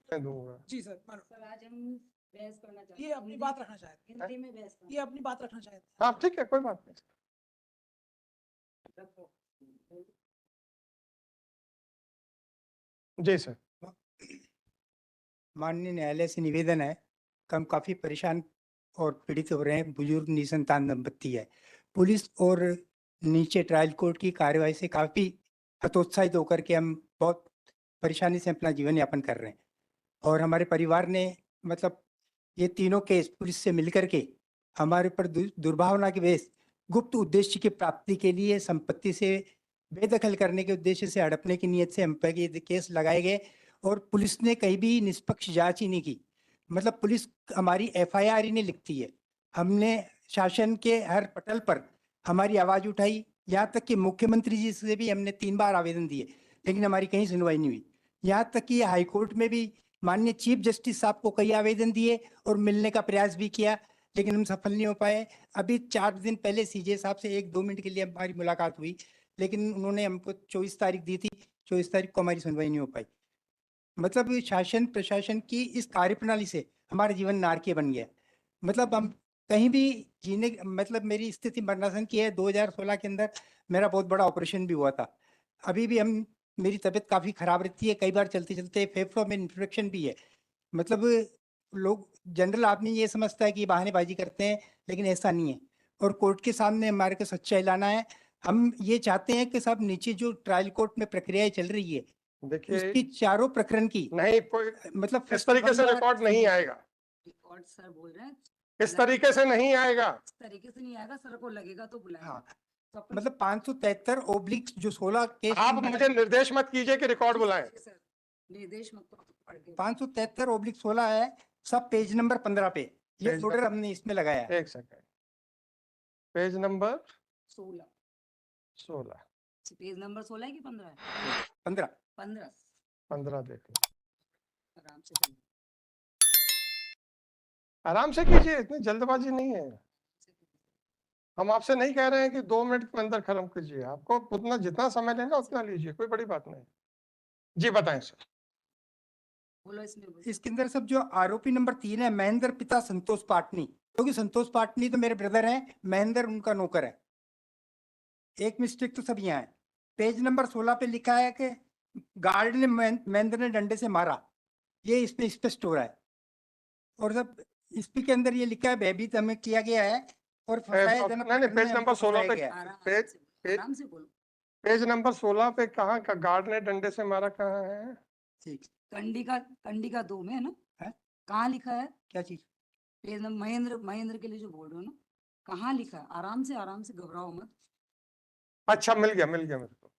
मैं दूंगा। जी sir, sir आज हम बहस करना चाहते ये हैं, अपनी बात रखना चाहते हैं, हिंदी में बहस करना ये अपनी बात रखना चाहते हैं। हाँ ठीक है, कोई बात नहीं। रखो। जी सर। माननीय न्यायालय से निवेदन है कि हम काफी परेशान और पीड़ित हो रहे हैं। बुजुर्ग निसंतान दंपत्ति है। पुलिस और नीचे ट्रायल कोर्ट की कार्यवाही से काफी हतोत्साहित होकर के हम बहुत परेशानी से अपना जीवन यापन कर रहे हैं। और हमारे परिवार ने मतलब ये तीनों केस पुलिस से मिलकर के हमारे पर दुर्भावना के वेश गुप्त उद्देश्य की प्राप्ति के लिए संपत्ति से बेदखल करने के उद्देश्य से हड़पने की नीयत से हम पर ये केस लगाए गए। और पुलिस ने कहीं भी निष्पक्ष जांच ही नहीं की। मतलब पुलिस हमारी एफआईआर ही नहीं लिखती है। हमने शासन के हर पटल पर हमारी आवाज उठाई, यहाँ तक कि मुख्यमंत्री जी से भी हमने 3 बार आवेदन दिए, लेकिन हमारी कहीं सुनवाई नहीं हुई। यहाँ तक कि हाईकोर्ट में भी माननीय चीफ जस्टिस साहब को कई आवेदन दिए और मिलने का प्रयास भी किया, लेकिन हम सफल नहीं हो पाए। अभी 4 दिन पहले सीजे साहब से 1-2 मिनट के लिए हमारी मुलाकात हुई, लेकिन उन्होंने हमको 24 तारीख दी थी। 24 तारीख को हमारी सुनवाई नहीं हो पाई। मतलब शासन प्रशासन की इस कार्यप्रणाली से हमारा जीवन नारकीय बन गया। मतलब हम कहीं भी जीने मतलब मेरी स्थिति मरणासन की है। 2016 के अंदर मेरा बहुत बड़ा ऑपरेशन भी हुआ था। अभी भी हम मेरी तबीयत काफी खराब रहती है। कई बार चलते चलते फेफड़ों में इन्फेक्शन भी है। मतलब लोग जनरल आदमी ये समझता है कि बहानेबाजी करते हैं, लेकिन ऐसा नहीं है। और कोर्ट के सामने हमारे को सच्चाई लाना है। हम ये चाहते हैं कि सब नीचे जो ट्रायल कोर्ट में प्रक्रियाएं चल रही है, देखिए उसकी चारों प्रकरण की नहीं, कोई मतलब इस तरीके से 51 रिकॉर्ड नहीं आएगा। रिकॉर्ड सर बोल रहे हैं इस तरीके से नहीं आएगा। इस तरीके से नहीं आएगा। सर को लगेगा तो बुलाएंगे। हाँ, तो अपन मतलब 573 जो 16 केस आप मुझे निर्देश मत कीजिए कि रिकॉर्ड बुलाएं। सर निर्देश मत पढ़ के 573/16 है, सब पेज नंबर 15 पे ये पेज ऑर्डर हमने इसमें लगाया है। एक second, page number 16 16। Page number 16 है कि 15 है? 15 15 देख लो, आराम से करिए। आराम से कीजिए, इतनी जल्दबाजी नहीं है। हम आपसे नहीं कह रहे हैं कि 2 मिनट के अंदर खत्म कीजिए। आपको उतना जितना समय लेना उतना लीजिए, कोई बड़ी बात नहीं। जी बताएं सर। बोलो इसमें बोलो। इसके अंदर सब जो आरोपी नंबर 3 है, महेंद्र पिता संतोष पाटनी, क्योंकि संतोष पाटनी तो मेरे ब्रदर हैं, महेंद्र उनका नौकर है। एक मिस्टेक तो सब यहाँ है। पेज नंबर 16 पे लिखा है कि गार्ड ने महेंद्र ने डंडे से मारा, ये इसमें स्पष्ट हो रहा है। और सब इसपी के अंदर ये लिखा है भयभीत हमें किया गया है और फंसाया जनक नहीं, प्रकरण में पेज नंबर हमको 16 फंसाया पे गया है। आराम से बोलो। पेज नंबर 16 पे कहाँ का गार्ड ने डंडे से मारा कहाँ है? ठीक कंडी का 2 में है ना? है? कहाँ लिखा है? क्या चीज? पेज नंबर महेंद्र के लिए जो बोल रहे हो ना, कहाँ लिखा है? आराम से घबराओ मत। अच्छा, मिल गया मेरे को।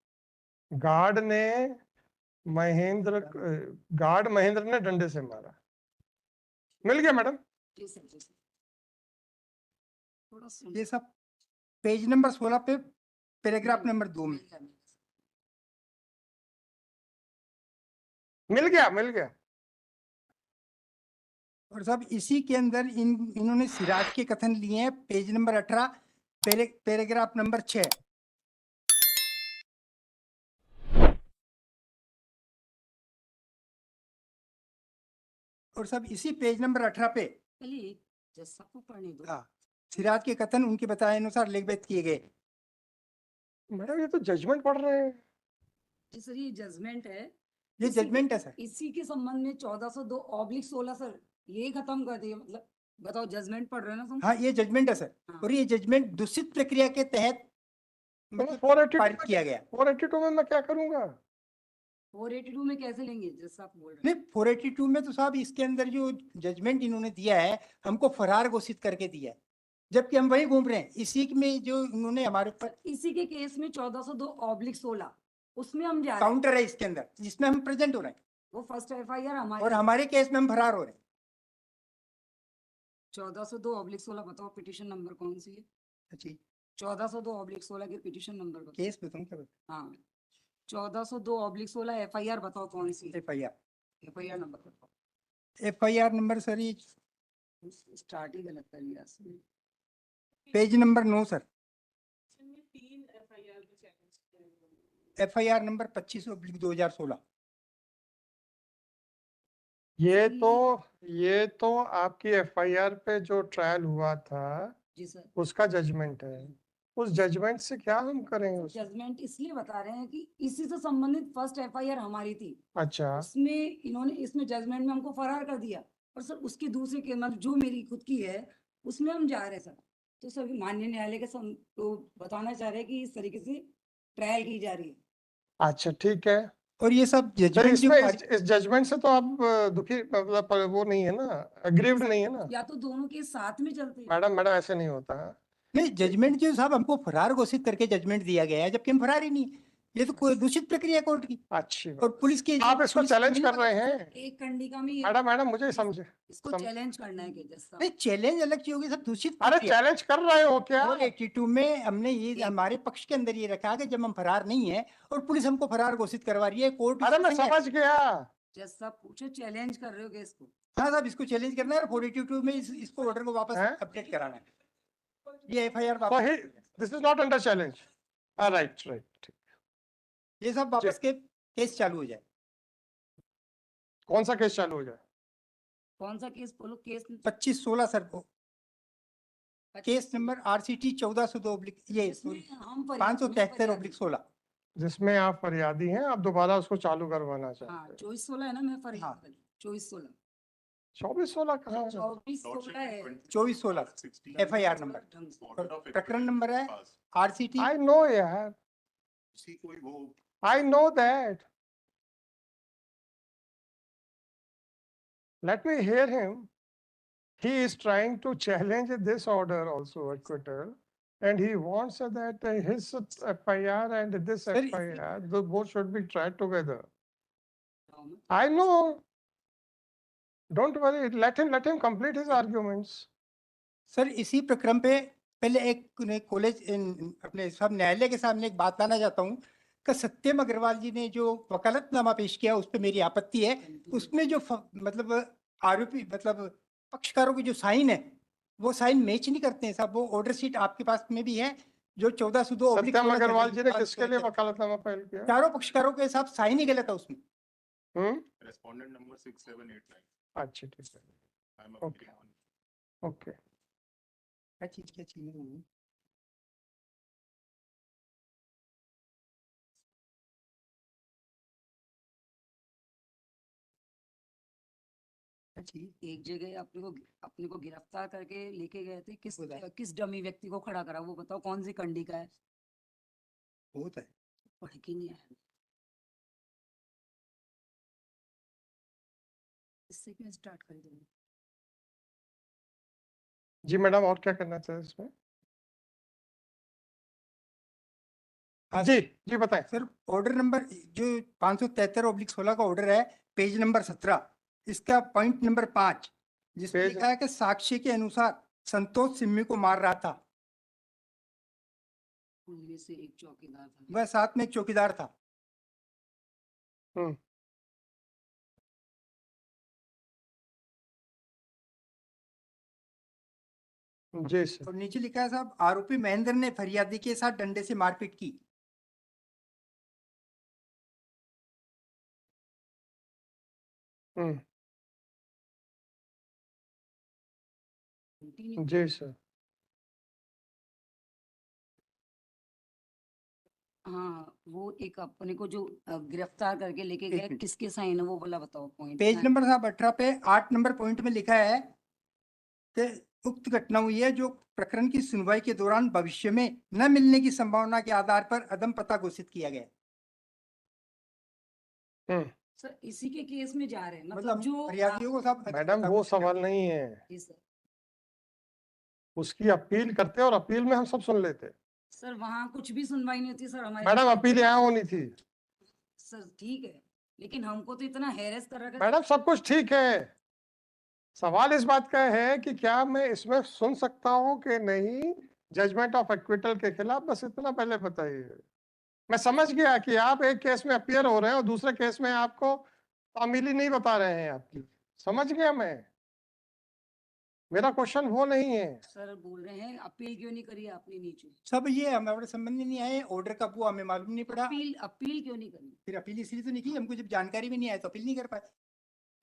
गार्ड महेंद्र ने डंडे से मारा। मिल गया मैडम। जी सर जी सर। थोड़ा सुन। ये सब पेज नंबर 16 पे पैराग्राफ नंबर 2 में मिल गया। और सब इसी के अंदर इन्होंने सिराज के कथन लिए हैं। Page number 18 paragraph number 6। और सब इसी पेज नंबर 18 पे चलिए जैसा को पढ़ने दो। हाँ, सिराज के कथन उनके बताए अनुसार लिखित किए गए। मैडम ये तो जजमेंट पढ़ रहे हैं। जी सर ये जजमेंट है। ये जजमेंट है सर। इसी के संबंध में 1402/16 सर ये खत्म कर दिए। मतलब बताओ जजमेंट पढ़ रहे हैं ना तुम? हाँ, ये जजमेंट है सर। हाँ। और ये जजमेंट दूषित प्रक्रिया के तहत मतलब 482 पारित किया गया। 482 में मैं क्या करूंगा? 482 में कैसे लेंगे जैसा आप बोल रहे नहीं, 482 में तो साहब इसके अंदर जो जजमेंट इन्होंने दिया है हमको फरार घोषित करके दिया है, जबकि हम वही घूम रहे हैं। इसी में जो उन्होंने हमारे ऊपर हैं? इसी के केस में 1402/16 उसमें हम जा रहे हैं। काउंटर है इसके अंदर जिसमें हम प्रेजेंट हो रहे हैं वो फर्स्ट एफआईआर हमारी और हमारे केस में हम फरार हो रहे हैं। 1402/16 बताओ पिटीशन नंबर कौन सी है? अच्छा, 1402/16 के पिटीशन नंबर बताओ। केस बताऊं क्या? हाँ 1402/16 एफआईआर बताओ कौन सी है? एफआईआर नंबर बताओ। नंबर सर ये स्टार्ट ही गलत कर लिया इसने। Page number 9 sir. FIR number 25/2016। ये सर, तो आपकी एफआईआर पे जो ट्रायल हुआ था जी सर, उसका जजमेंट है। उस जजमेंट से क्या हम करेंगे उसमें? जजमेंट इसलिए बता रहे हैं कि इसी से संबंधित फर्स्ट एफआईआर हमारी थी, अच्छा, उसमें इन्होंने इसमें जजमेंट में हमको फरार कर दिया, और सर उसकी दूसरी के मतलब जो मेरी खुद की है उसमें हम जा रहे हैं सर। तो सर माननीय न्यायालय के तो बताना चाह रहे हैं कि इस तरीके से ट्रायल की जा रही है। अच्छा, ठीक है। और ये सब तो जजमेंट जो इसमें इस जजमेंट से तो आप दुखी, मतलब वो नहीं है ना, अग्रीव्ड नहीं है ना? या तो दोनों के साथ में चलते हैं। मैडम ऐसे नहीं होता है। नहीं, जजमेंट जो साहब हमको फरार घोषित करके जजमेंट दिया गया है, जबकि हम फरार ही नहीं है। ये तो कोई दूषित प्रक्रिया कोर्ट की। अच्छी और बात। पुलिस की आप इसको पुलिस चैलेंज नहीं कर रहे हैं? एक कंडिका में ये मैडम मुझे समझे। इसको चैलेंज करना है कि जैसा नहीं, चैलेंज अलग चीज होगी, सब दूषित अरे प्रक्रिया। चैलेंज कर रहे हो क्या? और 82 में हमने ये हमारे पक्ष के अंदर ये रखा कि जब हम फरार नहीं है और पुलिस हमको फरार घोषित करवा रही है, कोर्ट अरे मैं इसमें है। समझ गया। जैसा पूछो चैलेंज कर रहे हो केस को। हाँ साहब, इसको चैलेंज करना है और 482 में इसको ऑर्डर को वापस हैं? अपडेट कराना है। ये एफआईआर So वापस, this is not under challenge. Right. ठीक। ये सब वापस के केस चालू हो जाए। कौन सा केस चालू हो जाए? कौन सा केस बोलो? केस 2516 सर को केस नंबर RCT 1402 ये जिसमें हम 573/16। जिसमें आप फरियादी हैं, आप दोबारा उसको चालू करवाना हाँ, चाहते हैं। 2416 है ना, मैं फरियाद हाँ। करी 2416 2416 कहाँ है? 2416 है 2416 एफआईआर नंबर ढंग से। और प्रकरण नंबर है RCT। I know यार, I know that. Let me hear him. He is trying to challenge this order also, acquittal, and he wants that his FIR and this Sir, FIR, the both should be tried together. I know. Don't worry. Let him complete his arguments. Sir, इसी प्रक्रम पे पहले एक college अपने सब न्यायालय के सामने एक बात लाना चाहता हूँ कि सत्यम अग्रवाल जी ने जो वकालतनामा पेश किया उस पर मेरी आपत्ति है। उसमें जो मतलब आरोपी मतलब पक्षकारों की जो साइन है वो साइन मैच नहीं करते हैं साहब। वो ऑर्डर शीट आपके पास में भी है जो 1402 सत्यम अग्रवाल जी ने किसके लिए वकालतनामा फाइल किया? चारों पक्षकारों के साथ साइन ही गलत है उसमें। Respondent number 6789। अच्छा, ठीक है। ओके। क्या चीज है? एक जगह अपने को गिरफ्तार करके लेके गए थे, किस डमी व्यक्ति को खड़ा करा, वो बताओ कौन सी कंडिका है? बहुत है, पढ़ के नहीं आया। इससे क्यों स्टार्ट कर देंगे? जी मैडम, और क्या करना चाहिए इसमें? जी बताएं सर। ऑर्डर नंबर जो 573/16 का ऑर्डर है, पेज नंबर 17, इसका पॉइंट नंबर 5 जिसमें लिखा है कि साक्ष्य के अनुसार संतोष सिम्मी को मार रहा था। उनमें से एक चौकीदार था। वह साथ में एक चौकीदार था। जी सर। और नीचे लिखा है साहब, आरोपी महेंद्र ने फरियादी के साथ डंडे से मारपीट की। जी सर। हाँ, वो एक अपने को जो गिरफ्तार करके लेके गए, किसके साइन है वो बोला, बताओ पॉइंट। पेज नंबर साहब 18 पे 8 नंबर पॉइंट में लिखा है कि उक्त घटना हुई है जो प्रकरण की सुनवाई के दौरान भविष्य में न मिलने की संभावना के आधार पर अदम पता घोषित किया गया। सर इसी के केस में जा रहे हैं, मतलब जो फरियादियों को साहब मैडम वो सवाल नहीं है, जी सर। उसकी अपील करते और अपील में हम सब सुन लेते। सर वहाँ कुछ भी सुनवाई नहीं होती सर हमारी। मैडम अपील यहाँ होनी थी। सर ठीक है, लेकिन हमको तो इतना हैरेस कर रखा है। मैडम सब कुछ ठीक है, सवाल इस बात का है कि क्या मैं इसमें सुन सकता हूँ कि नहीं जजमेंट ऑफ एक्विटल के खिलाफ, बस इतना पहले बताइए। मैं समझ गया कि आप एक केस में अपियर हो रहे हैं और दूसरे केस में आपको तामीली नहीं बता रहे हैं आपकी, समझ गया मैं। मेरा क्वेश्चन वो नहीं है। सर बोल रहे हैं अपील क्यों नहीं करी आपने नीचे? सब ये हमारे संबंध में नहीं आए, ऑर्डर कब हुआ हमें मालूम नहीं पड़ा। अपील क्यों नहीं करी? फिर अपील इसलिए तो नहीं की, हमको जब जानकारी भी नहीं आया तो अपील नहीं कर पाए।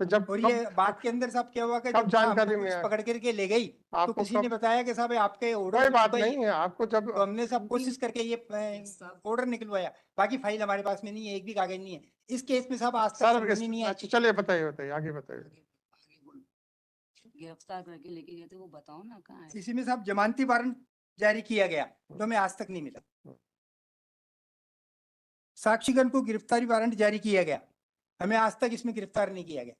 तो जब और कब ये बात के अंदर साहब क्या हुआ कि कब जब जानकारी हमको में पुलिस आया? पकड़ करके ले गई तो आपको किसी ने कब? बताया कि साहब आपके ऑर्डर कोई बात निकलवाई है। नहीं है, आपको जब तो हमने सब कोशिश करके ये साहब। ऑर्डर निकलवाया। बाकी फाइल हमारे पास में नहीं है, एक भी कागज नहीं है इस केस में साहब। आज तक सर सुनवाई नहीं आई। अच्छा चलिए बताइए बताइए आगे बताइए। आगे बोलो। गिरफ्तार करके लेके गए थे, वो बताओ ना कहाँ है। इसी में साहब जमानती वारंट जारी किया गया जो हमें आज तक नहीं मिला। साक्षीगण को गिरफ्तारी वारंट जारी किया गया, हमें आज तक इसमें गिरफ्तार नहीं किया गया।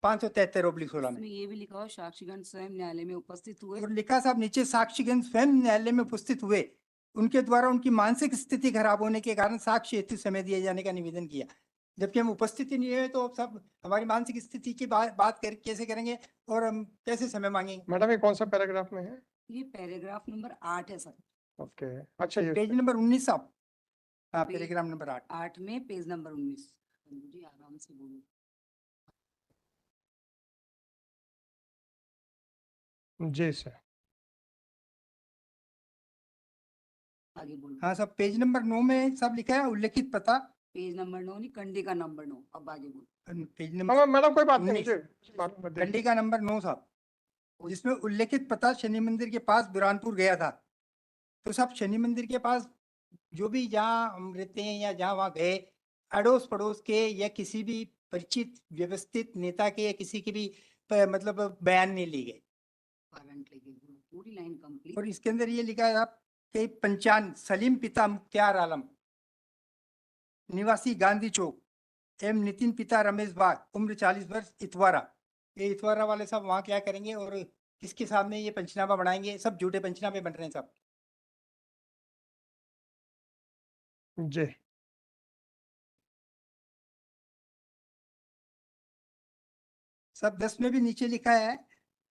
573/16 में इसमें ये भी लिखा हो साक्षीगण स्वयं न्यायालय में उपस्थित हुए। और लिखा साहब नीचे साक्षीगण स्वयं न्यायालय में उपस्थित हुए, उनके द्वारा उनकी मानसिक स्थिति खराब होने के कारण साक्ष्य हेतु समय दिए जाने का निवेदन किया। जबकि हम उपस्थित ही नहीं हुए तो अब सब हमारी मानसिक स्थिति की बात कैसे करेंगे और हम कैसे समय मांगेंगे। मैडम ये कौन सा पैराग्राफ में है? ये पैराग्राफ नंबर 8 है सर। ओके अच्छा ये पेज नंबर 19 साहब। हाँ पेज- पैराग्राफ नंबर 8। 8 में पेज नंबर 19। जी आराम से बोलो। जी सर। आगे बोलो। हाँ सब पेज नंबर 9 में सब लिखा है उल्लेखित पता। पेज नंबर 9 नहीं, कंडी का नंबर 9। अब आगे बोलो। पेज नंबर हाँ मैडम कोई बात नहीं, 19 मुझे मालूम है, देखिए। कंडी का नंबर 9 साहब, जिसमें उल्लेखित पता शनि मंदिर के पास बुरहानपुर गया था। तो साहब शनि मंदिर के पास जो भी जहाँ हम रहते हैं या जहाँ वहाँ गए, अड़ोस पड़ोस के या किसी भी परिचित व्यवस्थित नेता के या किसी के भी मतलब बयान नहीं लिए गए। वारंट लेके बोलो, पूरी लाइन कंप्लीट। और इसके अंदर ये लिखा है आप कि पंचान सलीम पिता मुख्तियार आलम निवासी गांधी चौक एवं नितिन पिता रमेश बाग उम्र 40 वर्ष इतवारा। ये इतवारा वाले साहब वहाँ क्या करेंगे और किसके सामने ये पंचनामा बनाएंगे? सब झूठे पंचनामे बन रहे हैं साहब। जी सब 10 में भी नीचे लिखा है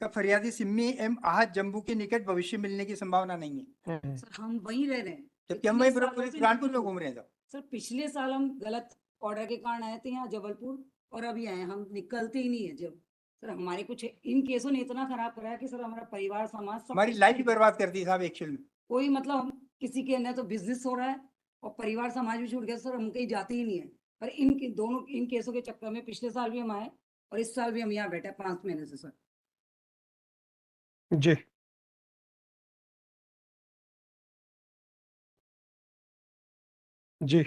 कि फरियादी सिम्मी एवं आहत जम्बू के निकट भविष्य मिलने की संभावना नहीं है। सर हम वहीं रह रहे हैं, जबकि हम इतने वही सालों पूरे से बुरहानपुर नहीं में हुआ। घूम रहे हैं साहब। सर पिछले साल हम गलत ऑर्डर के कारण आए थे यहाँ जबलपुर, और अभी आए, हम निकलते ही नहीं है जब। सर हमारे कुछ इन केसों ने इतना खराब करा है कि सर हमारा परिवार समाज सब हमारी कुछ लाइफ ही छूट गया। बर्बाद कर दी साहब एक्चुअल में। कोई मतलब हम किसी के न तो बिजनेस हो रहा है और परिवार समाज भी छूट गया। सर हम कहीं जाते ही नहीं है, पर दोनों इन केसों के चक्कर में पिछले साल भी हम आए और इस साल भी हम यहाँ बैठे 5 महीने से सर। जी जी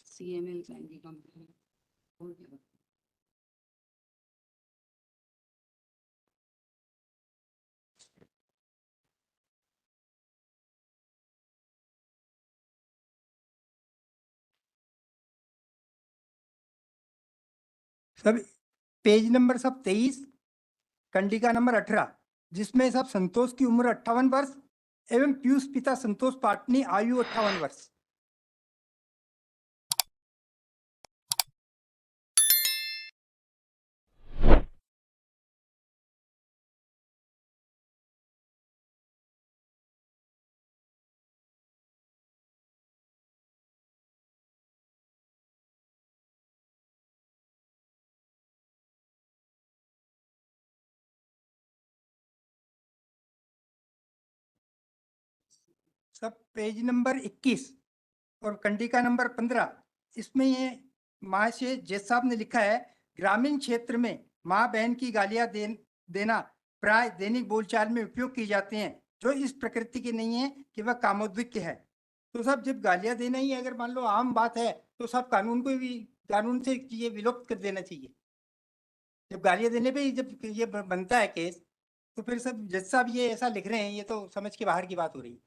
CML बैंक की कंपनी और क्या बताऊं? सब पेज नंबर सब 23 कंडिका नंबर 18, जिसमें सब संतोष की उम्र 58 वर्ष एवं पीयूष पिता संतोष पाटनी आयु 58 वर्ष। सब पेज नंबर 21 और कंडिका नंबर 15, इसमें ये माँ से जैस साहब ने लिखा है ग्रामीण क्षेत्र में माँ बहन की गालियां देना प्राय दैनिक बोलचाल में उपयोग की जाते हैं, जो इस प्रकृति की नहीं है कि वह कामोद्विक है। तो सब जब गालियां देना ही अगर मान लो आम बात है तो सब कानून को भी कानून से ये विलुप्त कर देना चाहिए। जब गालियां देने पे ही जब ये बनता है केस, तो फिर सब जज साहब ये ऐसा लिख रहे हैं, ये तो समझ के बाहर की बात हो रही है।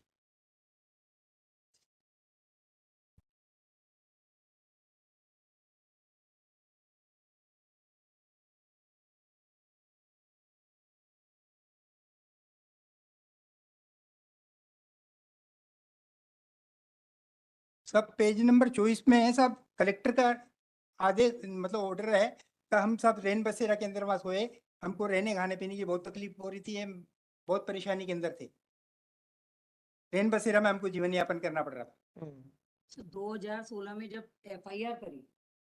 सब पेज नंबर 24 में है सब कलेक्टर का आदेश मतलब ऑर्डर है कि हम सब रैन बसेरा के अंदर वहां सोए, हमको रहने खाने पीने की बहुत तकलीफ हो रही थी, हम बहुत परेशानी के अंदर थे। रैन बसेरा में हमको जीवन यापन करना पड़ रहा था। सर 2016 में जब FIR करी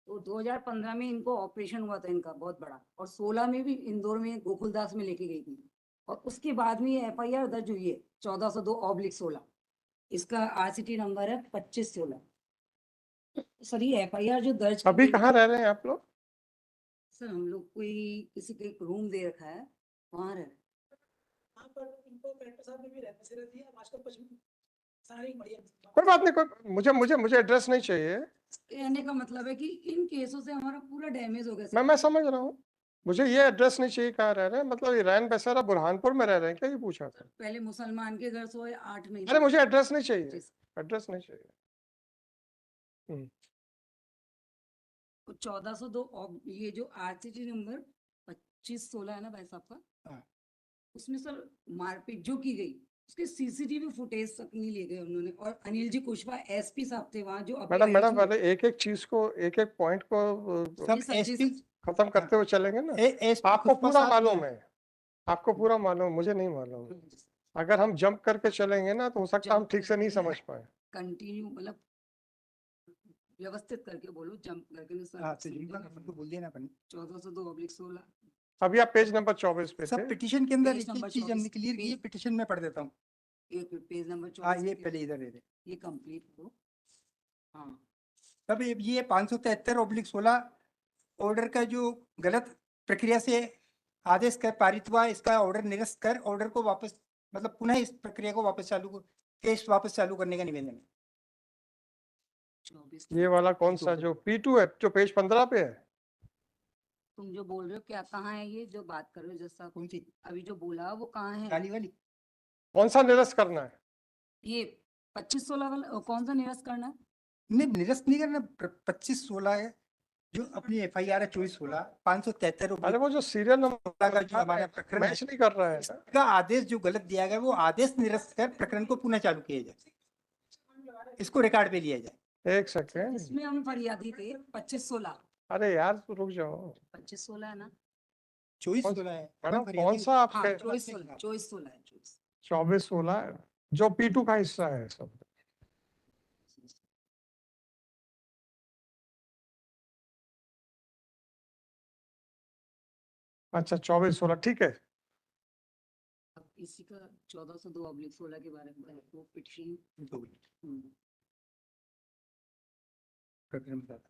तो 2015 में इनको ऑपरेशन हुआ था इनका बहुत बड़ा, और 16 में भी इंदौर में गोकुलदास में लेके गई थी, और उसके बाद में ये FIR दर्ज हुई है 1402/16। इसका RCT नंबर है 2516। सर ये FIR जो दर्ज की अभी गई- कहाँ रह रहे हैं आप लोग? सर हम लोग कोई किसी को एक रूम दे रखा है, वहाँ रह रहे हैं। वहाँ पर इनको कलेक्टर साहब ने भी रहने से दिया, आजकल कुछ सारी बढ़िया। कोई बात नहीं, कोई मुझे एड्रेस नहीं चाहिए। कहने का मतलब है कि इन केसों से हमारा पूरा डैमेज हो गया सर। मैं समझ रहा हूँ, मुझे ये एड्रेस नहीं चाहिए कहाँ रह रहे हैं, मतलब ये रैन बसेरा बुरहानपुर में रह रहे हैं क्या, ये पूछा था। पहले मुसलमान के घर सोए 8 महीने। अरे मुझे एड्रेस नहीं चाहिए, जी सर। एड्रेस नहीं चाहिए। 1402 ये जो आरसीटी नंबर 2516 है ना भाई साहब का, हाँ। उसमें सर मारपीट जो की गई उसके सीसीटीवी फुटेज तक नहीं ले गए उन्होंने। और अनिल जी कुशवाहा एसपी साहब थे वहाँ जो अभी मैडम IGP पहले एक एक चीज को, एक एक पॉइंट को सब जी सर, जी एसपी सर। खत्म करते हुए चलेंगे ना। आपको पूरा मालूम है, आपको पूरा मालूम, मुझे नहीं मालूम। अगर हम जंप करके चलेंगे ना तो हो सकता है हम ठीक से नहीं समझ पाए। कंटिन्यू मतलब व्यवस्थित करके बोलो, जंप करके नहीं सर। हाँ तो जिनका तो बोल दिया ना अपन। 1402/16 अभी आप पेज नंबर 24 पे सब थे। पिटीशन के अंदर पेज एक नंबर एक चीज हमने 24 क्लियर की है, पिटीशन में पढ़ देता हूँ। एक पेज नंबर 24 हाँ ये के- पहले इधर दे। ये कंप्लीट हो। हाँ तब ये 573/16 ऑर्डर का जो गलत प्रक्रिया से आदेश कर पारित हुआ, इसका ऑर्डर निरस्त कर ऑर्डर को वापस, मतलब पुनः इस प्रक्रिया को वापस केस वापस चालू करने का निवेदन है। 24 ये वाला कौन सा जो P2 है, जो पेज 15 पे है? तुम जो बोल रहे हो क्या, कहाँ है ये जो बात कर रहे हो, जैसा कौन सी अभी जो बोला वो कहाँ है? काली वाली? कौन सा निरस्त करना है? ये 2516 वाला कौन सा निरस्त करना है? नहीं निरस्त नहीं करना, 2516 है जो अपनी FIR है 2416 573 अरे वो जो सीरियल नंबर का जो हमारा प्रकरण है, मैच नहीं कर रहा है। इसका आदेश जो गलत दिया गया वो आदेश निरस्त कर प्रकरण को पुनः चालू किया जाए, इसको रिकॉर्ड पे लिया जाए। एक सेकेंड, इसमें हम फरियादी थे 2516। अरे यार तो रुक जाओ। 2516 है ना? 2416 है मैडम अपन कौन फरियादी- सा हाँ आपके 2416 2416 है 24। 2416 जो P2 का हिस्सा है सब? अच्छा 2416 ठीक है। अब इसी का 1402/16 के बारे में वो पिटीशन। प्रकरण बताता।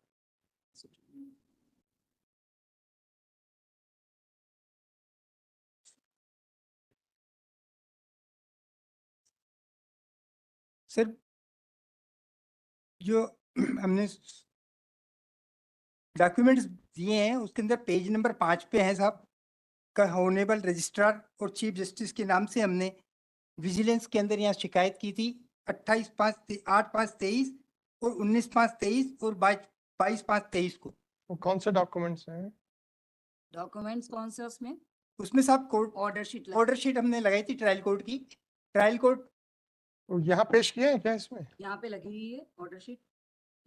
सर जो हमने डॉक्यूमेंट्स दिए हैं उसके अंदर पेज नंबर 5 पे है साहब का ऑनरेबल रजिस्ट्रार और चीफ जस्टिस के नाम से हमने विजिलेंस के अंदर यहाँ शिकायत की थी 8/5/23 और 19/5/23 और 22/5/23 को। वो कौन से डॉक्यूमेंट्स हैं? डॉक्यूमेंट्स कौन से उसमें? उसमें साहब कोर्ट ऑर्डर शीट हमने लगाई थी ट्रायल कोर्ट की। ट्रायल कोर्ट वो यहाँ पेश किए हैं क्या इसमें? यहाँ पे लगी हुई है ऑर्डर शीट,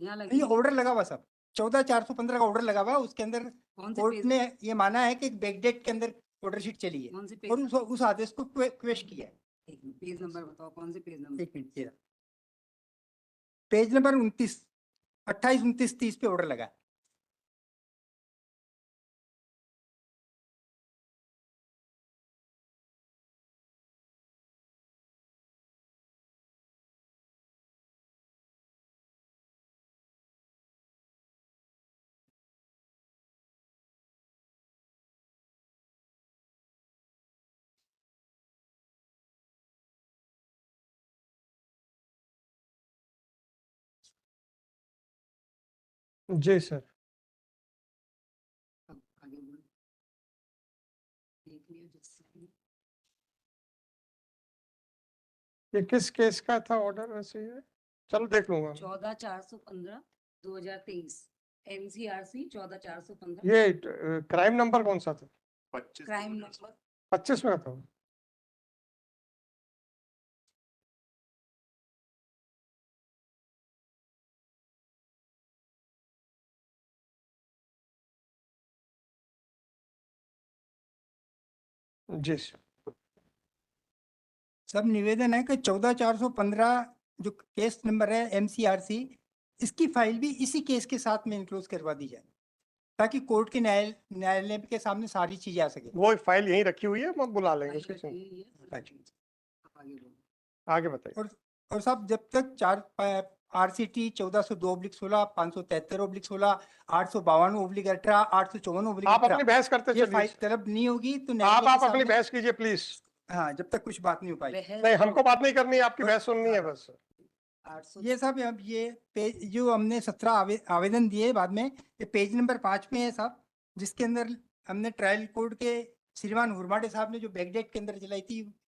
यहाँ लगी नहीं हुई है। ऑर्डर लगा हुआ साहब 14/415 का ऑर्डर लगा हुआ है, उसके अंदर कौन से कोर्ट पेज ने ये माना है कि बैकडेट के अंदर ऑर्डर शीट चली है कौन से और पेज? उस आदेश को क्वेश किया है। एक मिनट, पेज नंबर बताओ, कौन से पेज नंबर? एक मिनट ये रहा। पेज नंबर 29 28 29 30 पे ऑर्डर लगा। जी सर। अब आगे बोलो, देख लिया जिससे। ये किस केस का था ऑर्डर वैसे? ये चलो देख लूंगा मैं। 14/415/2023 MCRC 14/415 ये क्राइम नंबर कौन सा था? 25 क्राइम नंबर 25 में था। जी सर। सब निवेदन है कि 14/415 जो केस नंबर है MCRC, इसकी फाइल भी इसी केस के साथ में इंक्लोज करवा दी जाए ताकि कोर्ट के न्यायालय के सामने सारी चीजें आ सके। वो फाइल यहीं रखी हुई है, हम बुला लेंगे फाइल उसकी रखी चिंता। हुई है। आगे बोलो। आगे बताइए। और साहब जब तक 4 RCT 1402/16, 573/16, 852/18, 854/18। आप अपनी बहस करते ये चलिए। फाइल तलब नहीं होगी तो आप न्यायालय के अपनी सामने- बहस कीजिए प्लीज। हाँ, जब तक कुछ बात नहीं हो पाई। नहीं, हमको बात नहीं करनी है, आपकी बहस सुननी है बस। ये साहब अब ये पेज जो हमने 17 आवेदन दिए बाद में, ये पेज नंबर 5 में है साहब, जिसके अंदर हमने ट्रायल कोर्ट के श्रीमान हुरमाटे साहब ने जो बैकडेट के अंदर चलाई थी,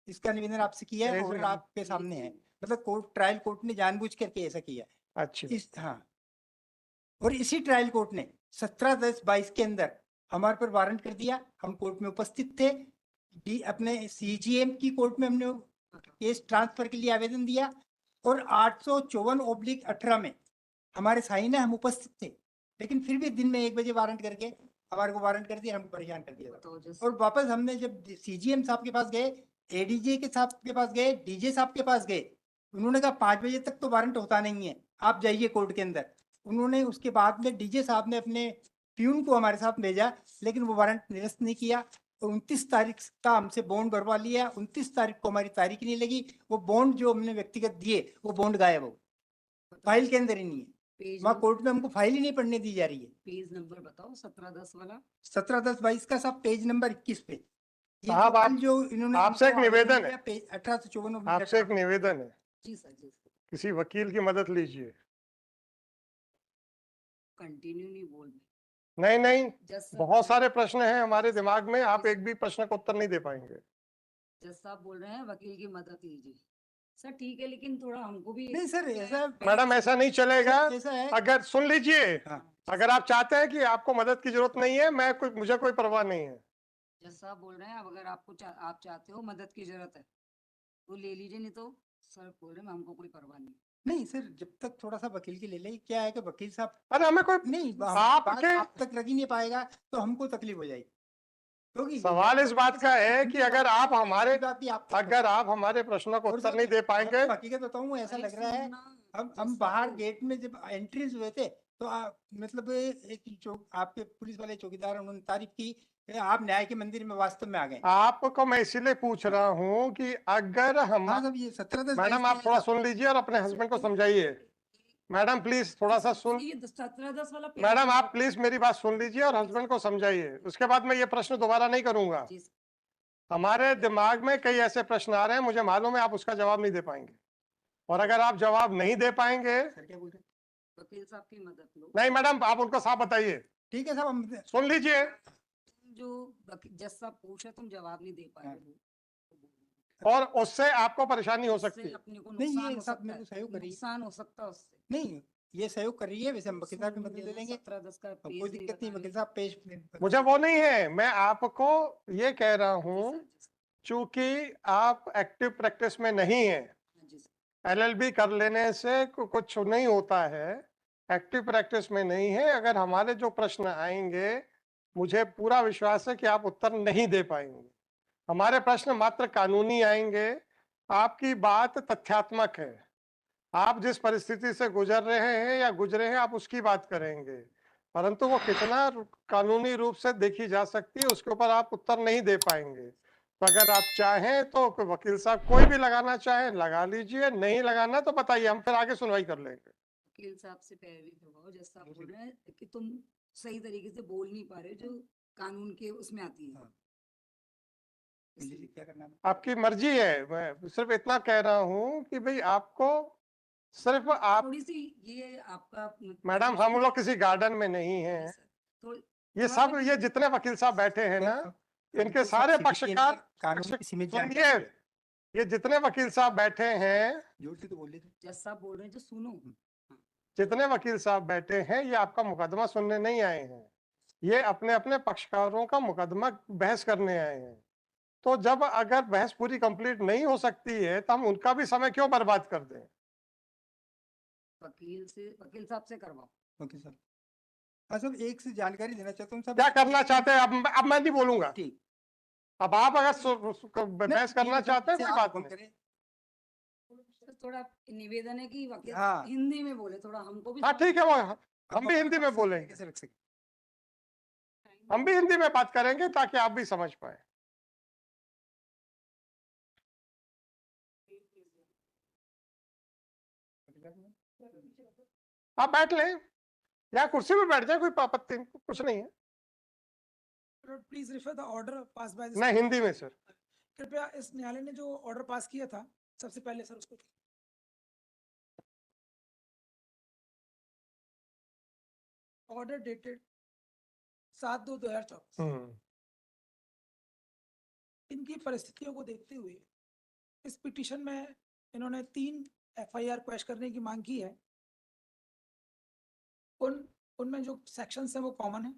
इसका निवेदन आपसे किया है और आपके सामने है। मतलब कोर्ट, ट्रायल कोर्ट ने जानबूझ करके ऐसा किया। अच्छा, हाँ, और इसी ट्रायल कोर्ट ने 17/10/22 के अंदर हमारे पर वारंट कर दिया। हम कोर्ट में उपस्थित थे। अपने CGM की कोर्ट में हमने केस ट्रांसफर के लिए आवेदन दिया और 854/18 में हमारे साइन है, हम उपस्थित थे। लेकिन फिर भी दिन में 1 बजे वारंट करके हमारे को वारंट कर दिया, हमको परेशान कर दिया। और वापस हमने जब CGM साहब के पास गए, ADJ के साहब के पास गए, DJ साहब के पास गए, उन्होंने कहा 5 बजे तक तो वारंट होता नहीं है, आप जाइए कोर्ट के अंदर। उन्होंने उसके बाद में DJ साहब ने अपने प्यून को हमारे साथ भेजा, लेकिन वो वारंट निरस्त नहीं किया। तो 29 तारीख का हमसे बॉन्ड भरवा लिया। 29 तारीख को हमारी तारीख नहीं लगी। वो बॉन्ड जो हमने व्यक्तिगत दिए, वो बॉन्ड गायब हो, फाइल के अंदर ही नहीं है। वहाँ कोर्ट में हमको फाइल ही नहीं पढ़ने दी जा रही है। पेज नंबर बताओ 17-10 वाला। 17/10/22 का सब पेज नंबर 21 पे। ये साहब, जो आप- जो इन्होंने आपसे एक हमको आवेदन निवेदन दिया, है। पेज 1854 आपसे एक निवेदन है, जी सर, जी सर। किसी वकील की मदद लीजिए। कंटिन्यू नहीं बोल रहे। नहीं नहीं, जज साहब बहुत बोल- सारे प्रश्न हैं हमारे दिमाग में, आप एक भी प्रश्न का उत्तर नहीं दे पाएंगे। जज साहब बोल रहे हैं वकील की मदद लीजिए। सर ठीक है, लेकिन थोड़ा हमको भी नहीं सर, ऐसा मैडम ऐसा नहीं चलेगा। ऐसा है। अगर सुन लीजिए, हाँ, अगर आप चाहते हैं कि आपको मदद की जरूरत नहीं है, मुझे कोई परवाह नहीं है। जज साहब बोल रहे हैं अब अगर आप चाहते हो मदद की जरूरत है तो ले लीजिए, नहीं तो सर बोल रहे हैं हमको कोई परवाह नहीं। नहीं सर, जब तक थोड़ा सा वकील की ले ले, क्या है कि वकील साहब अरे हमें कोई नहीं, आपके आप तक लग ही नहीं पाएगा तो हमको तकलीफ हो जाएगी। क्योंकि सवाल इस बात का है कि अगर आप हमारे बात भी आप प्रश्नों को उत्तर नहीं दे पाएंगे, हकीकत बताऊं, ऐसा अरे लग रहा है सुनना, हम जज बाहर साहब को- गेट में जब एंट्रीज हुए थे तो मतलब एक आपके पुलिस वाले चौकीदार, उन्होंने तारीफ की कि आप न्याय के मंदिर में वास्तव में आ गए। आपको मैं इसीलिए पूछ रहा हूँ कि अगर हम हाँ साहब, ये 17/10 मैडम आप थोड़ा सुन लीजिए और अपने हस्बैंड को समझाइए। मैडम प्लीज थोड़ा सा सुन, ये 17-10 वाला पेज मैडम नंबर- आप प्लीज मेरी बात सुन लीजिए और हस्बैंड को समझाइए, उसके बाद मैं ये प्रश्न दोबारा नहीं करूंगा। जी सर। हमारे दिमाग में कई ऐसे प्रश्न आ रहे हैं, मुझे मालूम है आप उसका जवाब नहीं दे पाएंगे, और अगर आप जवाब नहीं दे पाएंगे, सर क्या बोल रहे हैं? वकील साहब की मदद लो। नहीं मैडम आप उनको साफ बताइए, ठीक है साहब, हम सुन लीजिए। जो जज साहब पूछे तुम जवाब नहीं दे पाए हाँ। हो। और उससे आपको परेशानी हो उससे सकती है। अपने को नहीं, ये नुकसान हो साहब सकता मेरे को सहयोग है, करिए। नुकसान हो सकता है उससे। नहीं, ये सहयोग कर रही है, वैसे हम वकील साहब की सुन मदद ले लेना, लेंगे। 17-10 का अब पेज कोई नहीं दिक्कत नहीं, बता वकील रहे। साहब पेश मुझे वो नहीं है, मैं आपको ये कह रहा जी हूँ, सर, जी सर। चूंकि आप एक्टिव प्रैक्टिस में नहीं है, हाँ जी सर। LLB कर लेने से कुछ नहीं होता है, एक्टिव प्रैक्टिस में नहीं है। अगर हमारे जो प्रश्न आएंगे, मुझे पूरा विश्वास है कि आप उत्तर नहीं दे पाएंगे। हमारे प्रश्न मात्र कानूनी आएंगे, आपकी बात तथ्यात्मक है, आप जिस परिस्थिति से गुजर रहे हैं या गुजरे हैं आप उसकी बात करेंगे, परंतु वो कितना कानूनी रूप से देखी जा सकती है उसके ऊपर आप उत्तर नहीं दे पाएंगे। तो अगर आप चाहें तो वकील साहब कोई भी लगाना चाहे लगा लीजिए, नहीं लगाना तो बताइए, हम फिर आगे सुनवाई कर लेंगे। वकील साहब से पैरवी करवाओ। जज साहब बोल रहे हैं कि तुम सही तरीके से बोल नहीं पा रहे, जो कानून के उसमें आती है। हाँ। इसलिए। क्या करना है? आपकी मर्जी है, मैं सिर्फ इतना कह रहा हूँ कि भाई आपको सिर्फ आप, थोड़ी सी ये आपका मैडम हम लोग किसी गार्डन में नहीं जी हैं, सर, थोड़ी ये थोड़ा सब सा- ये जितने वकील साहब बैठे हैं ना, इनके सारे पक्षकार, कानून की सीमित सुनिए, जानकारी। ये जितने वकील साहब बैठे हैं, जोर से तो बोल रहे थे। जज साहब बोल रहे हैं जो सुनो। जितने वकील साहब बैठे हैं, ये आपका मुकदमा सुनने नहीं आए हैं, ये अपने अपने पक्षकारों का मुकदमा बहस करने आए हैं। तो जब अगर बहस पूरी कंप्लीट नहीं हो सकती है तो हम उनका भी समय क्यों बर्बाद कर दें। वकील साहब से करवाओ। Okay sir. हाँ सब, एक से जानकारी देना चाहता हूँ सब। क्या करना चाहते हैं अब मैं नहीं बोलूंगा। ठीक। अब आप अगर बहस करना चाहते हैं कोई बात नहीं। करें। तो थोड़ा निवेदन है कि वकील हाँ। हिंदी में बोले, थोड़ा हमको भी हाँ ठीक है, वो हम भी हिंदी में बोलेंगे, कैसे रख सकते? हम भी हिंदी में बात करेंगे ताकि आप भी समझ पाए। आप बैठ लें या कुर्सी पे बैठ जाए, कोई आपत्ति कुछ नहीं है। Please refer the order pass by नहीं, हिंदी में सर। कृपया इस न्यायालय ने जो ऑर्डर पास किया था सबसे पहले सर उसको ऑर्डर डेटेड 7/2/2024। इनकी परिस्थितियों को देखते हुए इस पिटीशन में इन्होंने 3 FIR क्वैश करने की मांग की है। उनमें जो सेक्शंस हैं वो कॉमन है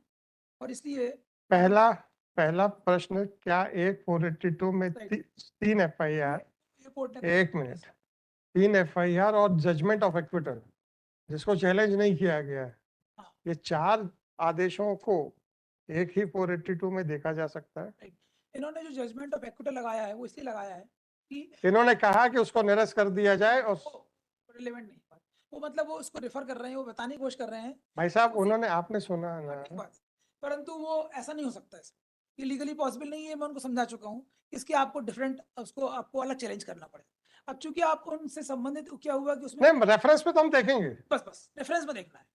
और इसलिए पहला प्रश्न, क्या एक 482 में 3 FIR, कोर्ट ने 1 मिनट, 3 FIR और जजमेंट ऑफ एक्विटल जिसको चैलेंज नहीं किया गया है, हाँ। ये 4 आदेशों को एक ही 482 में देखा जा सकता है। इन्होंने जो जजमेंट ऑफ एक्विटल लगाया है वो इसलिए लगाया है कि इन्होंने कहा कि उसको निरस्त कर दिया जाए और रिलेवेंट नहीं है। वो मतलब वो उसको रेफर कर रहे हैं, वो बताने की कोशिश कर रहे हैं भाई साहब उन्होंने, आपने सुना ना, ठीक बात, परंतु वो ऐसा नहीं हो सकता है, ये लीगली पॉसिबल नहीं है। मैं उनको समझा चुका हूँ, इसके आपको डिफरेंट उसको आपको अलग चैलेंज करना पड़ेगा। अब चूंकि आप उनसे संबंधित क्या हुआ कि उसमें नहीं, रेफरेंस पे तो हम देखेंगे, बस रेफरेंस में देखना है,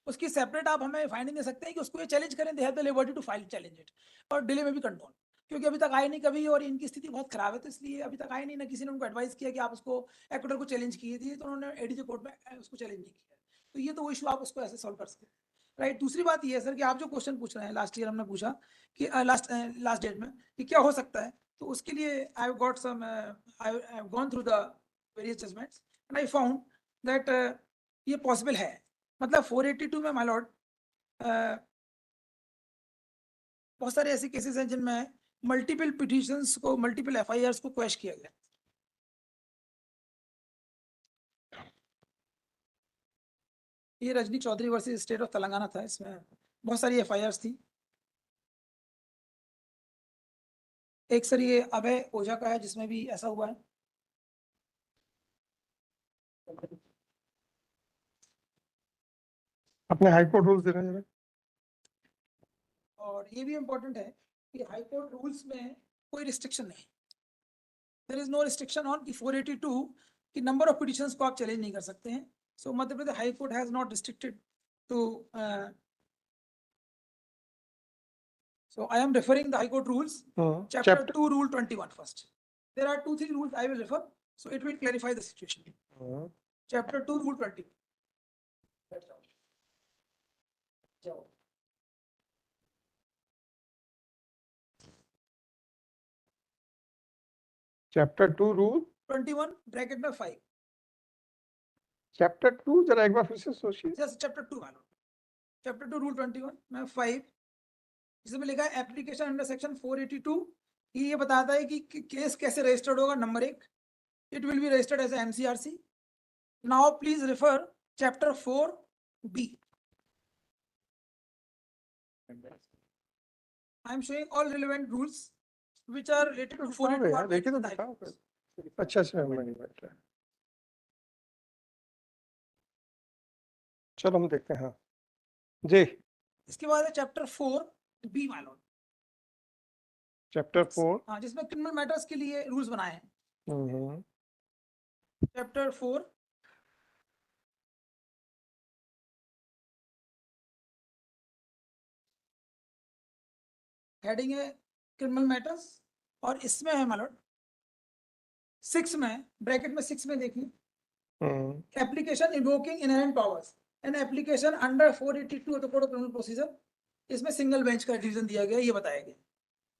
उसकी सेपरेट आप हमें फाइंडिंग दे सकते हैं कि उसको ये चैलेंज करें, they have the liberty to file challenge it, और डिले में भी कंट्रोल, क्योंकि अभी तक आए नहीं कभी और इनकी स्थिति बहुत खराब है, तो इसलिए अभी तक आए नहीं, ना किसी ने उनको एडवाइस किया कि आप उसको एक्विटर को चैलेंज किए थे, तो उन्होंने एडीजे कोर्ट में उसको चैलेंज नहीं किया। तो ये तो वो इशू आप उसको ऐसे सॉल्व कर सकते हैं, राइट। दूसरी बात ये है सर कि आप जो क्वेश्चन पूछ रहे हैं, लास्ट ईयर हमने पूछा कि लास्ट डेट में कि क्या हो सकता है, तो उसके लिए I have got some, I have gone through the various judgements and I found that ये पॉसिबल है। मतलब 482 में माय लॉर्ड बहुत सारे ऐसे केसेस हैं जिनमें मल्टीपल पिटिशंस को, मल्टीपल FIRs को क्वैश किया गया। ये Rajni Chaudhary versus state of Telangana था, इसमें बहुत सारी FIRs थी। एक सर ये अभय ओझा का है जिसमें भी ऐसा हुआ है। अपने हाईकोर्ट रूल्स दे रहे हैं। और ये भी इम्पोर्टेंट है कि हाई कोर्ट रूल्स में कोई रिस्ट्रिक्शन नहीं, there is no restriction on कि 482 की नंबर ऑफ पिटिशंस को आप चैलेंज नहीं कर सकते हैं। So Madhya Pradesh high court has not restricted to, so I am referring the High Court rules, chapter 2 rule 21 first. There are 2-3 rules I will refer, so it will clarify the situation. Chapter 2 rule 20. Chapter 2 rule 21 bracket में 5. Chapter 2 जरा एक बार फिर से सोचिए। Just chapter 2 मानो, chapter 2 rule 21 में 5 जिसमें लिखा है एप्लीकेशन अंडर सेक्शन 482, ये बताता है कि केस कैसे रजिस्टर्ड होगा। Number 1, it will be registered as MCRC. Now please refer chapter 4B. I am showing all relevant rules which are related to 482. देखिए तो दिखाओ। अच्छा अच्छा, चलो हम देखते हैं। हाँ जी, इसके बाद है चैप्टर 4B मानो, चैप्टर 4। हाँ, जिसमें क्रिमिनल मैटर्स के लिए रूल्स बनाए हैं। चैप्टर 4 हेडिंग है क्रिमिनल मैटर्स, और इसमें है मालूम 6 में, ब्रैकेट में 6 में देखिए, application invoking inherent powers, an application under 482 of the code of criminal procedure. इसमें सिंगल बेंच का डिवीजन दिया गया, ये बताया गया,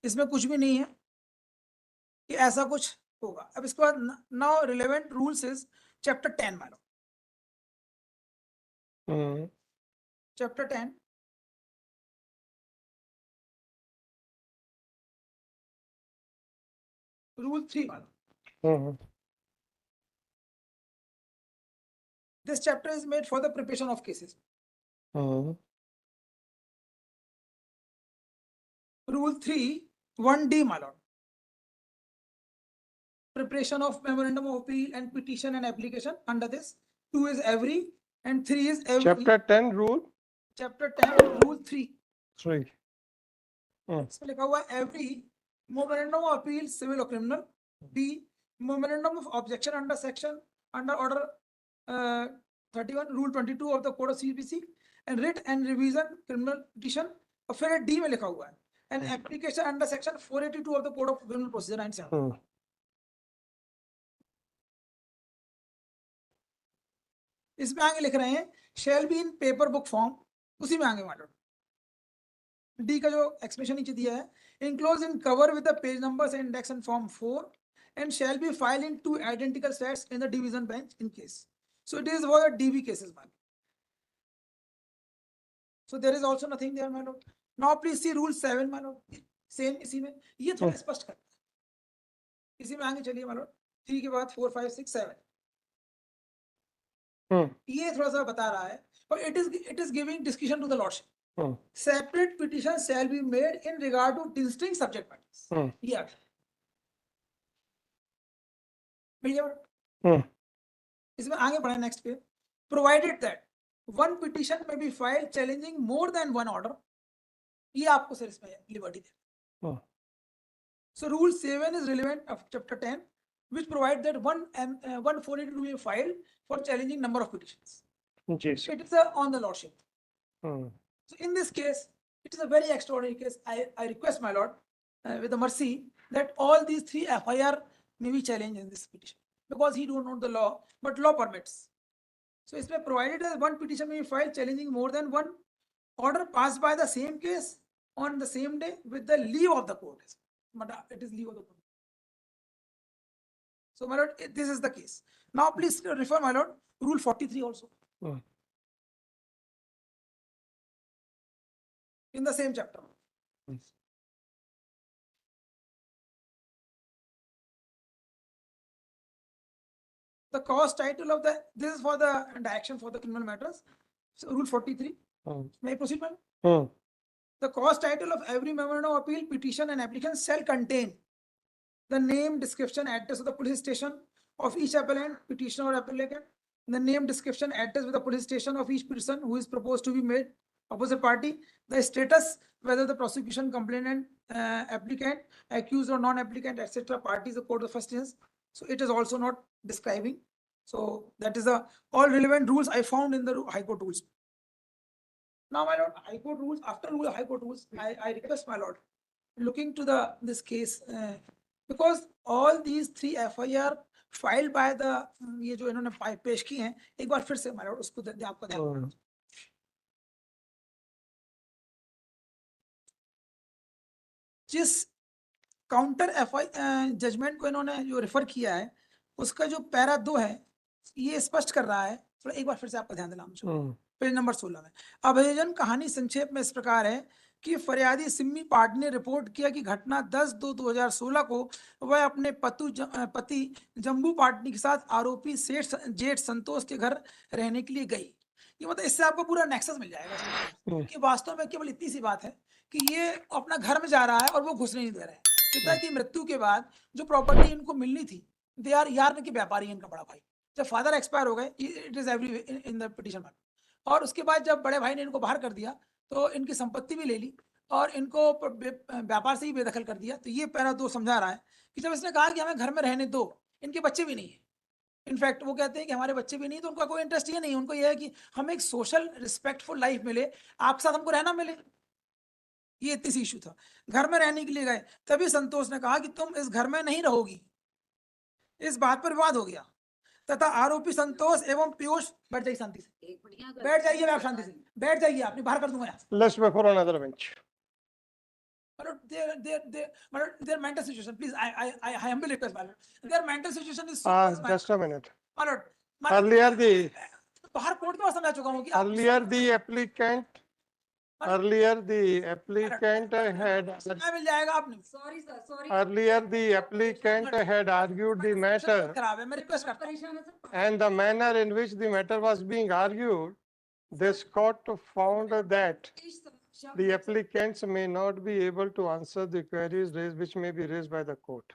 इसमें कुछ भी नहीं है कि ऐसा कुछ होगा। अब इसके बाद now relevant rules is chapter 10 मानो, चैप्टर 10 रूल 3 मानो। This chapter is made for the preparation of cases. Rule 3 1D मानो, preparation of memorandum of appeal and petition and application under this. 2 is every and 3 is every. Chapter 10 rule, chapter 10 rule 3 इसमें लिखा हुआ है every memorandum of appeal civil or criminal. B memorandum of objection under section under order 31 Rule 22 of the Code of CPC and writ and revision criminal petition, और फिर D में लिखा हुआ है and application under section 482 of the code of criminal procedure 97। हम्म, इसमें आगे लिख रहे हैं shall be in paper book form, उसी में आगे मान डी का जो एक्सप्रेशन नीचे दिया है enclose in cover with the page numbers and index in form 4 and shall be filed in 2 identical sets in the division bench in case. So it is for the DB cases, man. So there is also nothing there, my lord. Now please see rule 7, my lord. Same इसी में ये थोड़ा स्पष्ट करता है। इसी में आगे चलिए my lord। 3 के बाद 4, 5, 6, 7 ये थोड़ा सा बता रहा है और it is giving discretion to the lordship. Separate petition shall be made in regard to distinct subject matters. ये आ गया। इसमें आगे बढ़े नेक्स्ट पे प्रोवाइडेड दैट वन पिटीशन में be file challenging more than one order, ये आपको सर इसमें लिबर्टी दे। So rule 7 is relevant of chapter 10 which provide that 142 be filed for challenging number of petitions. yes. It is on the lordship. So in this case it is a very extraordinary case. I request my lord with the mercy that all these 3 FIR may be challenged in this petition because he don't know the law, but law permits. So it's been provided that one petition may be filed challenging more than one order passed by the same case on the same day with the leave of the court. But it is leave of the court. So my lord, this is the case. Now please refer my lord rule 43 also. In the same chapter. The cause title of this is for the action for the criminal matters. So rule 43. May I proceed, madam? The cause title of every memorandum of appeal, petition and application shall contain the name, description, address of the police station of each appellant, petitioner or applicant, the name, description, address with the police station of each person who is proposed to be made opposite party, the status, whether the prosecution, complainant, applicant, accused or non-applicant, etc. parties of court of first instance. So it is also not describing. So that is all relevant rules I found in the High Court rules. Now, my lord, High Court rules, after rule High Court rules, I request my lord, looking to this case, because all these 3 FIR filed by the ये जो इन्होंने पेश की हैं, एक बार फिर से my lord उसको आपको ध्यान जिस काउंटर जजमेंट को इन्होंने जो रेफर किया है उसका जो पैरा 2 है ये स्पष्ट कर रहा है, थोड़ा एक बार फिर से आपका ध्यान दिलाना चाहिए। पेज नंबर 16 में अभियोजन कहानी संक्षेप में इस प्रकार है कि फरियादी सिम्मी पार्टी ने रिपोर्ट किया कि घटना 10/2/2016 को वह अपने पति जम्बू पाटनी के साथ आरोपी जेठ संतोष के घर रहने के लिए गई। ये मतलब इससे आपको पूरा नेक्सस मिल जाएगा कि वास्तव में केवल इतनी सी बात है कि ये अपना घर में जा रहा है और वो घुसने नहीं दे रहे हैं। पिता की मृत्यु के बाद जो प्रॉपर्टी इनको मिलनी थी, दे आर यार्न के व्यापारी इनका बड़ा भाई, जब फादर एक्सपायर हो गए, it is every in the petition, और उसके बाद जब बड़े भाई ने इनको बाहर कर दिया तो इनकी संपत्ति भी ले ली और इनको व्यापार से ही बेदखल कर दिया। तो ये पैरा 2 समझा रहा है कि जब इसने कहा कि हमें घर में रहने दो, इनके बच्चे भी नहीं है, इनफैक्ट वो कहते हैं कि हमारे बच्चे भी नहीं, तो उनका कोई इंटरेस्ट ये नहीं, उनको ये है कि हमें एक सोशल रिस्पेक्टफुल लाइफ मिले, आपके साथ हमको रहना मिले। ये इतनी सी इशू था। घर में रहने के लिए गए, तभी संतोष ने कहा कि तुम इस घर में नहीं रहोगी। इस बात पर विवाद हो गया तथा आरोपी संतोष एवं पीयूष बैठ जाइए शांति से, बैठ जाइए आप शांति से, बैठ जाइए, आप नहीं बाहर कर दूंगा यहाँ। Let's before another bench. Their mental situation, please, I humbly request, my lord. Their mental situation is so Just a minute. my lord, Earlier the बाहर कोर्ट में समझा चुका हूँ कि earlier the applicant had मिल जाएगा आपने। Sorry sir, sorry. earlier the applicant had argued the matter खराब है, मैं रिक्वेस्ट करता हूँ। and the manner in which the matter was being argued, this court found that the applicants may not be able to answer the queries raised which may be raised by the court.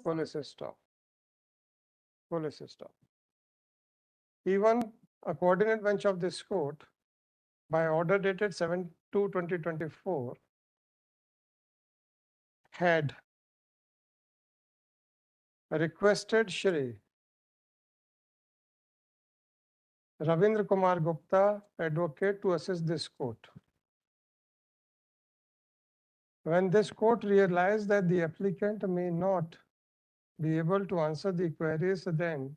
Police stop. Police stop. Even a coordinate bench of this court, by order dated 7/2/2024, had requested Shri Ravindra Kumar Gupta, advocate, to assist this court. When this court realized that the applicant may not be able to answer the queries, then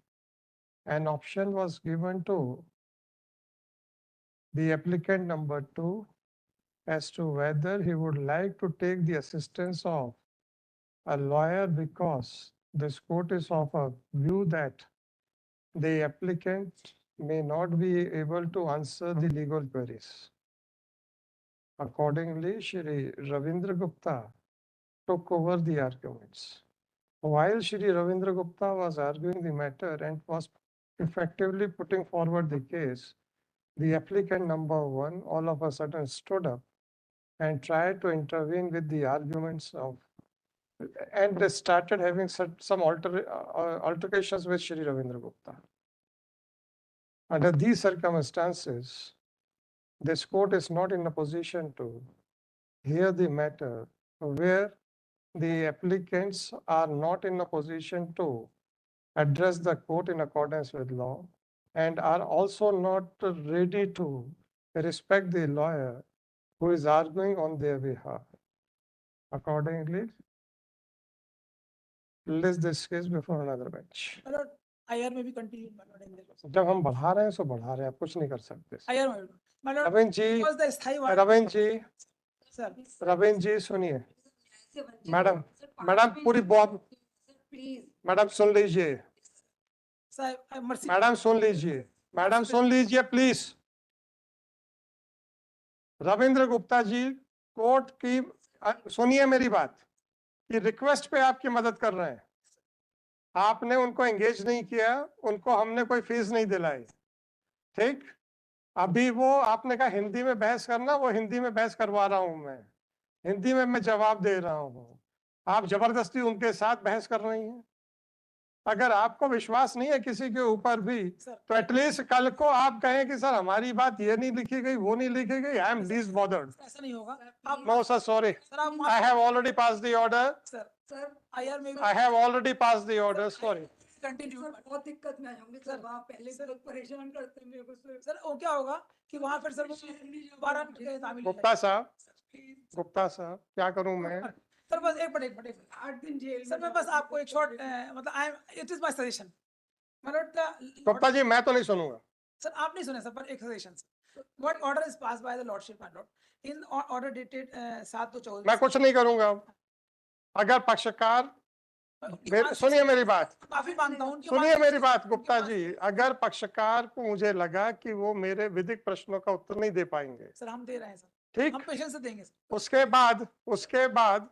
an option was given to the applicant number 2 as to whether he would like to take the assistance of a lawyer, because this court is of a view that the applicant may not be able to answer the legal queries. Accordingly, Shri Ravindra Gupta took over the arguments. While Shri Ravindra Gupta was arguing the matter and was effectively putting forward the case, the applicant number 1 all of a sudden stood up and tried to intervene with the arguments of, and they started having some altercations with Shri Ravindra Gupta. Under these circumstances, this court is not in a position to hear the matter where the applicants are not in a position to address the court in accordance with law and are also not ready to respect the lawyer who is arguing on their behalf. Accordingly, list this case before another bench. My lord, IR may be continued, my lord, in this. जब हम बढ़ा रहे हैं सो बढ़ा रहे हैं, आप कुछ नहीं कर सकते. IR, my lord, Ravindra ji, because the स्थायी वाद, रविंद्र जी, sir, रविंद्र जी सुनिए. से वंचित मैडम, हो। सर, 5 मैडम मिनट पूरी दीजिए, बहुत, सर, प्लीज मैडम सुन लीजिए, sir, mercy. मैडम सुन लीजिए, मैडम सुन लीजिए प्लीज. रविंद्र गुप्ता जी कोर्ट की, सुनिए मेरी बात, कि रिक्वेस्ट पे आपकी मदद कर रहे हैं. आपने उनको एंगेज नहीं किया, उनको हमने कोई फीस नहीं दिलाई. ठीक, अभी वो आपने कहा हिंदी में बहस करना, वो हिंदी में बहस करवा रहा हूं मैं, हिंदी में मैं जवाब दे रहा हूं. आप जबरदस्ती उनके साथ बहस कर रही हैं. अगर आपको विश्वास नहीं है किसी के ऊपर भी, तो एटलीस्ट कल को आप कहें कि सर हमारी बात ये नहीं लिखी गई, वो नहीं लिखी गई. I am least bothered. ऐसा नहीं होगा. आप, नो सर, सॉरी, सर आप I have already pass the order. Sir, sir IR में I have already pass the order. Sorry. Continue. Sir बहुत दिक्कत में आएंगे सर, वहाँ पहले से लोग परेशान करते हैं मेरे को सर। सर वो क्या होगा कि वहां फिर सर वो 12 मिनट के तामील हो गुप्ता जाएगी. साहब, गुप्ता साहब, क्या करूं मैं? सर बस एक मिनट 8 दिन जेल सर मैं बस आपको एक शॉर्ट मतलब I it is my suggestion my lord Gupta ji मैं तो नहीं सुनूंगा. सर आप नहीं सुने सर, पर एक suggestion. What order is pass by the lordship my Lord in order dated 7/2/24. मैं कुछ नहीं करूंगा. अगर पक्षकार, सुनिए मेरी बात, माफी मांगता हूं. सुनिए मेरी बात गुप्ता जी, अगर पक्षकार को मुझे लगा कि वो मेरे विधिक प्रश्नों का उत्तर नहीं दे पाएंगे, सर हम दे रहे हैं सर, ठीक, हम पेशेंस से देंगे सर. उसके बाद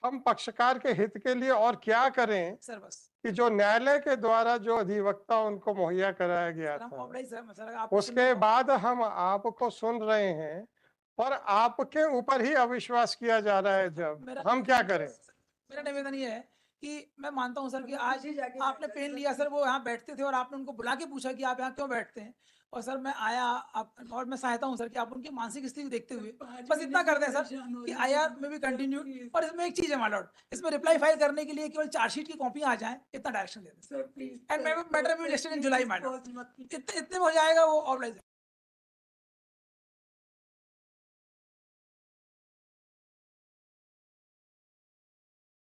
हम पक्षकार के हित के लिए और क्या करें सर बस कि जो न्यायालय के द्वारा जो अधिवक्ता उनको मुहैया कराया गया सर हम था, ऑब्लाइज सर आप उसके बाद हम आपको सुन रहे हैं और आपके ऊपर ही अविश्वास किया जा रहा है. जब हम क्या करें? मेरा निवेदन ये है कि मैं मानता हूं सर कि आज पीछे जाके आपने पेन लिया सर, वो यहाँ बैठते थे और आपने उनको बुला के पूछा कि आप यहाँ क्यों बैठते हैं, और सर मैं आया आप, और मैं चाहता हूँ सर कि आप उनकी मानसिक स्थिति देखते हुए बस इतना कर दें सर कि IR में भी कंटिन्यू. और इसमें एक चीज है माय लॉर्ड, इसमें रिप्लाई फाइल करने के लिए केवल चार्जशीट की कॉपी आ जाए, इतना डायरेक्शन दे दें सर प्लीज एंड मैटर भी listed in July my Lord. इतने में हो जाएगा वो ऑब्लाइज.